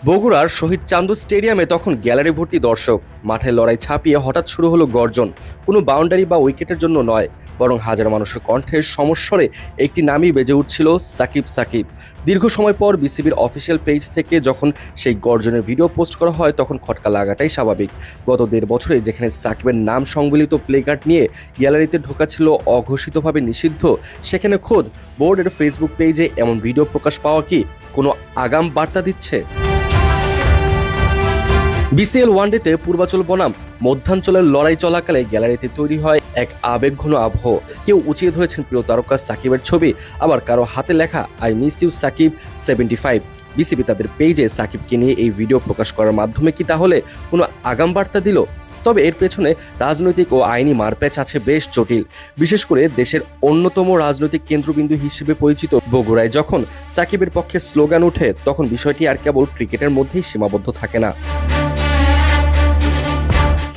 বগুড়ার শহীদ চান্দু স্টেডিয়ামে তখন গ্যালারি ভর্তি দর্শক। মাঠের লড়াই ছাপিয়ে হঠাৎ শুরু হলো গর্জন। কোনো বাউন্ডারি বা উইকেটের জন্য নয়, বরং হাজার মানুষের কণ্ঠের সমস্বরে একটি নামই বেজে উঠছিল, সাকিব সাকিব। দীর্ঘ সময় পর বিসিবির অফিসিয়াল পেজ থেকে যখন সেই গর্জনের ভিডিও পোস্ট করা হয়, তখন খটকা লাগাটাই স্বাভাবিক। গত 1.5 বছরে যেখানে সাকিবের নাম সংবলিত প্লেকার্ড নিয়ে গ্যালারিতে ঢোকা ছিল অঘোষিতভাবে নিষিদ্ধ, সেখানে খোদ বোর্ডের ফেসবুক পেজে এমন ভিডিও প্রকাশ পাওয়া কি কোনো আগাম বার্তা দিচ্ছে? বিসিএল ওয়ানডেতে পূর্বাঞ্চল বনাম মধ্যাঞ্চলের লড়াই চলাকালে গ্যালারিতে তৈরি হয় এক আবেগঘন আবহ। কেউ উঁচিয়ে ধরেছেন প্রিয় তারকা সাকিবের ছবি, আবার কারো হাতে লেখা I miss you Shakib 75। BCB তাদের পেজে সাকিবকে নিয়ে এই ভিডিও প্রকাশ করার মাধ্যমে কি তাহলে কোনো আগাম বার্তা দিল? তবে এর পেছনে রাজনৈতিক ও আইনি মারপ্যাচ আছে বেশ জটিল। বিশেষ করে দেশের অন্যতম রাজনৈতিক কেন্দ্রবিন্দু হিসেবে পরিচিত বগুড়ায় যখন সাকিবের পক্ষে স্লোগান ওঠে, তখন বিষয়টি আর কেবল ক্রিকেটের মধ্যেই সীমাবদ্ধ থাকে না।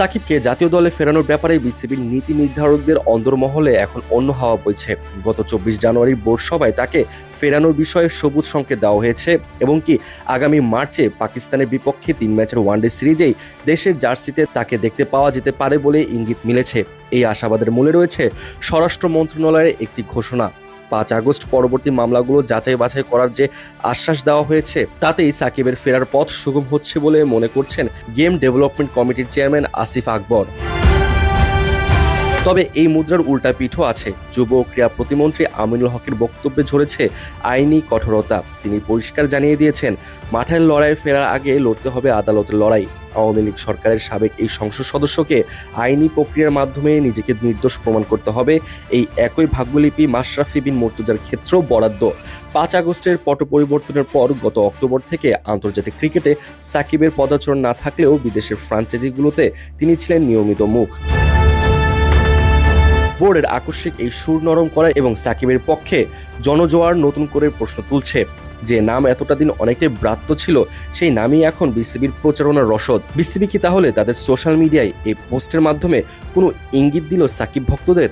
সাকিবকে জাতীয় দলে ফেরানোর ব্যাপারে বিসিবির নীতি নির্ধারকদের অন্দরমহলে এখন অন্য হাওয়া বইছে। গত 24 জানুয়ারির বোর্ড সভায় তাকে ফেরানোর বিষয়ে সবুজ সংকেত দেওয়া হয়েছে এবং কি আগামী মার্চে পাকিস্তানের বিপক্ষে 3 ম্যাচের ওয়ানডে সিরিজেই দেশের জার্সিতে তাকে দেখতে পাওয়া যেতে পারে বলে ইঙ্গিত মিলেছে। এই আশাবাদের মূলে রয়েছে স্বরাষ্ট্র মন্ত্রণালয়ের একটি ঘোষণা। 5 আগস্ট পরবর্তী মামলাগুলো যাচাই বাছাই করার যে আশ্বাস দেওয়া হয়েছে, তাতেই সাকিবের ফেরার পথ সুগম হচ্ছে বলে মনে করছেন গেম ডেভেলপমেন্ট কমিটির চেয়ারম্যান আসিফ আকবর। তবে এই মুদ্রার উল্টা পিঠও আছে। যুব ও ক্রীড়া প্রতিমন্ত্রী আমিনুল হকের বক্তব্যে ঝরেছে আইনি কঠোরতা। তিনি পরিষ্কার জানিয়ে দিয়েছেন, মাঠের লড়াইয়ে ফেরার আগে লড়তে হবে আদালতের লড়াই। আওয়ামী লীগ সরকারের সাবেক এই সংসদ সদস্যকে আইনি প্রক্রিয়ার মাধ্যমে নিজেকে নির্দোষ প্রমাণ করতে হবে। এই একই ভাগ্যলিপি মাশরাফি বিন মুর্তজার ক্ষেত্রেও বরাদ্দ। 5 আগস্টের পট পরিবর্তনের পর গত অক্টোবর থেকে আন্তর্জাতিক ক্রিকেটে সাকিবের পদাচরণ না থাকলেও বিদেশের ফ্র্যাঞ্চাইজিগুলোতে তিনি ছিলেন নিয়মিত মুখ। বোর্ডের আকস্মিক এই সুর নরম করা এবং সাকিবের পক্ষে জনজোয়ার নতুন করে প্রশ্ন তুলছে। যে নাম এতটা দিন অনেকটাই ব্রাত্য ছিল, সেই নামই এখন বিসিবির প্রচারণার রসদ। বিসিবি কি তাহলে তাদের সোশ্যাল মিডিয়ায় এই পোস্টের মাধ্যমে কোনো ইঙ্গিত দিল সাকিব ভক্তদের?